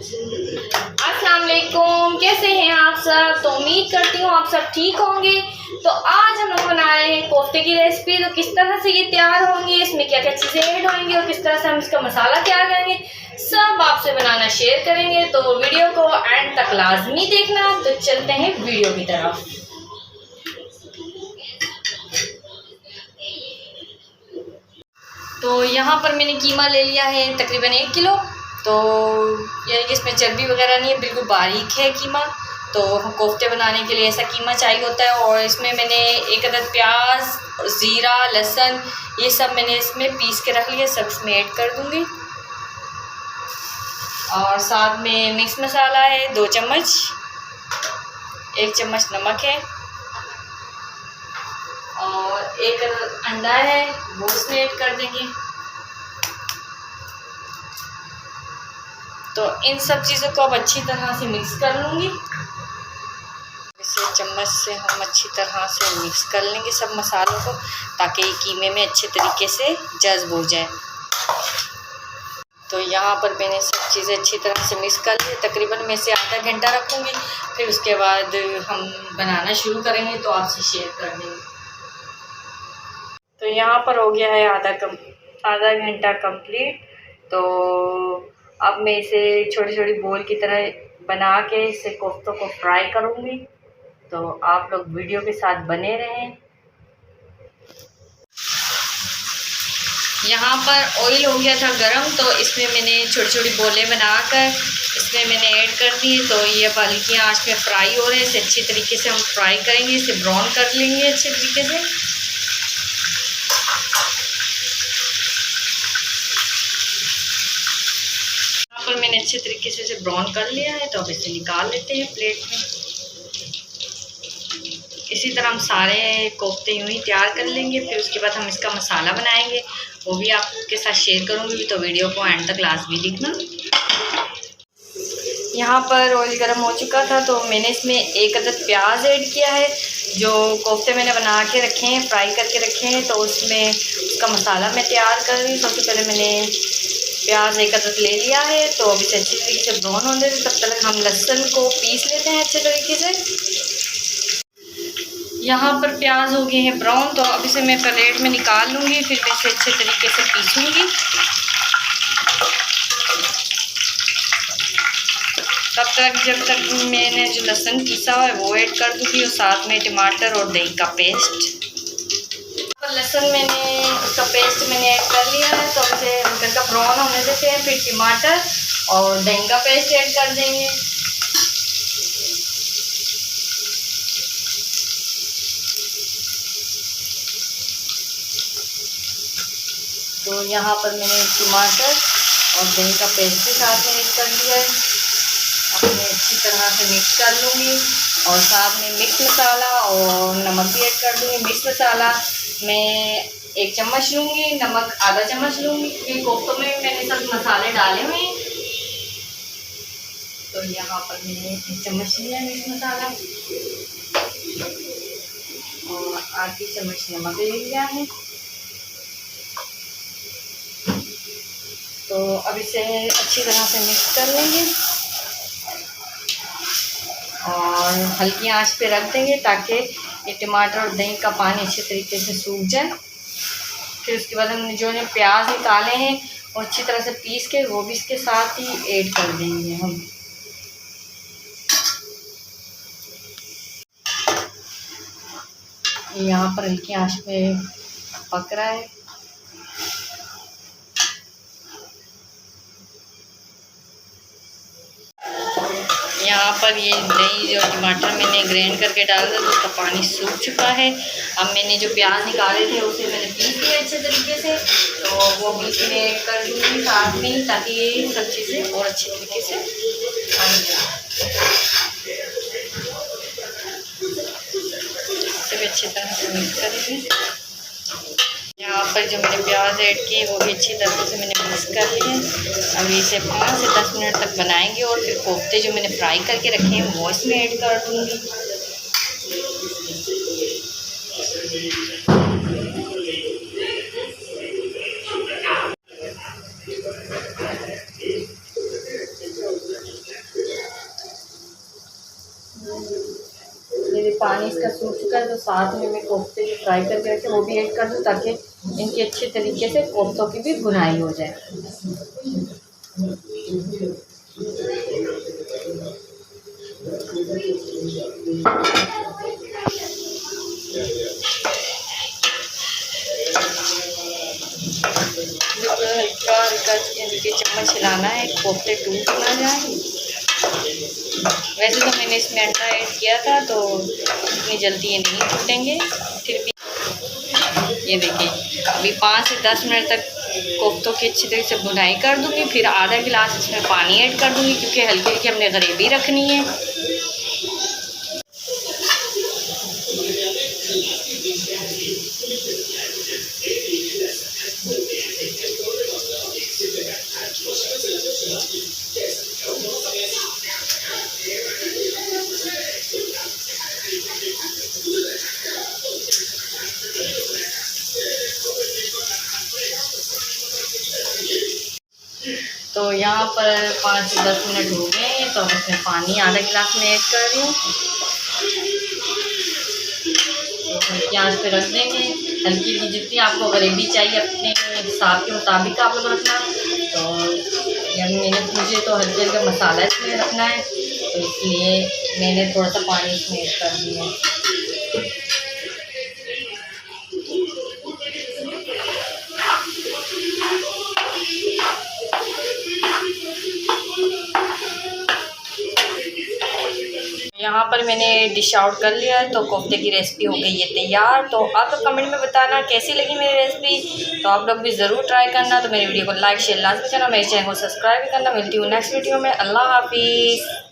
अस्सलाम वालेकुम, कैसे हैं आप सब। तो उम्मीद करती हूँ आप सब ठीक होंगे। तो आज हम लोग बना रहे हैं कोफ्ते की रेसिपी। तो किस तरह से ये तैयार होंगी, इसमें क्या क्या चीज़ें ऐड होंगी और किस तरह से हम इसका मसाला तैयार करेंगे, सब आपसे बनाना शेयर करेंगे। तो वीडियो को एंड तक लाजमी देखना। तो चलते हैं वीडियो की तरफ। तो यहाँ पर मैंने कीमा ले लिया है तकरीबन 1 किलो। तो यानी कि इसमें चर्बी वगैरह नहीं है, बिल्कुल बारीक है कीमा। तो कोफ्ते बनाने के लिए ऐसा कीमा चाहिए होता है। और इसमें मैंने 1 अदद प्याज, ज़ीरा, लहसुन, ये सब मैंने इसमें पीस के रख लिया, सब इसमें ऐड कर दूँगी। और साथ में मिक्स मसाला है 2 चम्मच, 1 चम्मच नमक है और 1 अंडा है, वो इसमें ऐड कर देंगे। तो इन सब चीज़ों को अब अच्छी तरह से मिक्स कर लूँगी। इसे चम्मच से हम अच्छी तरह से मिक्स कर लेंगे सब मसालों को, ताकि ये कीमे में अच्छे तरीके से जज्ब हो जाए। तो यहाँ पर मैंने सब चीज़ें अच्छी तरह से मिक्स कर ली। तकरीबन मैं इसे आधा घंटा रखूँगी, फिर उसके बाद हम बनाना शुरू करेंगे तो आपसे शेयर कर देंगे। तो यहाँ पर हो गया है आधा घंटा कंप्लीट। तो अब मैं इसे छोटी छोटी बोल की तरह बना के इसे कोफ्तों को फ्राई करूँगी। तो आप लोग वीडियो के साथ बने रहें। यहाँ पर ऑयल हो गया था गरम, तो इसमें मैंने छोटी छोटी बोलें बनाकर इसमें मैंने ऐड कर दी। तो ये हल्की आंच में फ्राई हो रहे हैं। इसे अच्छी तरीके से हम फ्राई करेंगे, इसे ब्राउन कर लेंगे अच्छे तरीके से। यहाँ पर मैंने अच्छे तरीके से इसे ब्राउन कर लिया है। तो अब इसे निकाल लेते हैं प्लेट में। इसी तरह हम सारे कोफ्ते यूँ ही तैयार कर लेंगे। फिर उसके बाद हम इसका मसाला बनाएंगे, वो भी आपके साथ शेयर करूँगी। तो वीडियो को एंड तक लाजमी देखना। यहाँ पर ऑयल गर्म हो चुका था, तो मैंने इसमें 1 अदद प्याज ऐड किया है। जो कोफ्ते मैंने बना के रखे हैं, फ्राई करके रखे हैं, तो उसमें उसका मसाला मैं तैयार कर रही हूँ। सबसे पहले मैंने प्याज 1 अदद ले लिया है। तो अब इसे अच्छी तरीके से ब्राउन होने दें। तब तक हम लहसुन को पीस लेते हैं अच्छे तरीके से। यहाँ पर प्याज हो गए हैं ब्राउन, तो अब इसे मैं प्लेट में निकाल लूँगी। फिर मैं इसे अच्छे तरीके से पीसूँगी। तब तक जब तक मैंने जो लहसुन पीसा हुआ है वो ऐड कर दूँगी, और साथ में टमाटर और दही का पेस्ट। लहसुन मैंने उसका पेस्ट मैंने ऐड कर लिया है। तो इसे हल्का ब्राउन होने देते हैं। फिर टमाटर और दही का पेस्ट ऐड कर देंगे। तो यहाँ पर मैंने टमाटर और दही का पेस्ट भी साथ में ऐड कर दिया है। अब मैं अच्छी तरह से मिक्स कर लूँगी, और साथ में मिक्स मसाला और नमक भी ऐड कर दूँगी। मिक्स मसाला मैं 1 चम्मच लूँगी, नमक आधा चम्मच लूँगी, क्योंकि कोफ्तों में मैंने सब मसाले डाले हुए हैं। तो यहाँ पर मैंने 1 चम्मच लिया मिक्स मसाला और आधी चम्मच नमक ले लिया है। तो अब इसे अच्छी तरह से मिक्स कर लेंगे और हल्की आंच पे रख देंगे, ताकि ये टमाटर और दही का पानी अच्छे तरीके से सूख जाए। फिर उसके बाद हमने जो प्याज निकाले हैं और अच्छी तरह से पीस के वो भी इसके साथ ही ऐड कर देंगे हम। यहाँ पर हल्की आंच पे पक रहा है। यहाँ पर ये दही जो टमाटर मैंने ग्राइंड करके डाला था, तो उसका पानी सूख चुका है। अब मैंने जो प्याज निकाले थे उसे मैंने पीस लिया अच्छे तरीके से। तो वो भी इसमें ऐड कर दूँगी साथ में, ताकि ये सब चीज़ें और अच्छे तरीके से बन जाए। इसे भी अच्छी तरह से मिक्स करेंगे। यहाँ पर जो मैंने प्याज ऐड किए वो भी अच्छी तरह से मैंने मिक्स कर लिए। अब इसे 5 से 10 मिनट तक बनाएंगे, और फिर कोफ्ते जो मैंने फ्राई करके रखे हैं वो इसमें ऐड कर दूँगी। पानी इसका सूख चुका है, तो साथ में मैं कोफ्ते जो फ्राई करके रखे वो भी ऐड कर दूँ, ताकि इनकी अच्छे तरीके से कोफ्तों की भी भुनाई हो जाए। हल्का हल्का इनके चम्मच हिलाना है, कोफ्ते टूट ना जाए। वैसे तो मैंने इसमें अंडा ऐड किया था, तो इतनी जल्दी ये नहीं टूटेंगे। फिर भी ये देखिए, अभी 5 से 10 मिनट तक कोफ्तों की अच्छी तरह से भुनाई कर दूँगी। फिर आधा गिलास इसमें पानी ऐड कर दूँगी, क्योंकि हल्की हल्की हमने ग्रेवी रखनी है। तो यहाँ पर 5 से 10 मिनट हो गए हैं, तो अब इसमें पानी आधा गिलास में ऐड कर रही हूँ। तो हल्की आंच पे रख देंगे। हल्की की जितनी आपको ग्रेवी चाहिए अपने हिसाब के मुताबिक आप लोग रखना। तो मुझे तो हल्के हल्का मसाला इसमें रखना है, तो इसलिए मैंने थोड़ा सा पानी इसमें ऐड कर दिया है। यहाँ पर मैंने डिश आउट कर लिया है, तो कोफ्ते की रेसिपी हो गई है तैयार। तो आप लोग कमेंट में बताना कैसी लगी मेरी रेसिपी। तो आप लोग भी ज़रूर ट्राई करना। तो मेरी वीडियो को लाइक शेयर लाजमी करना, मेरे चैनल को सब्सक्राइब भी करना। मिलती हूँ नेक्स्ट वीडियो में। अल्लाह हाफिज़।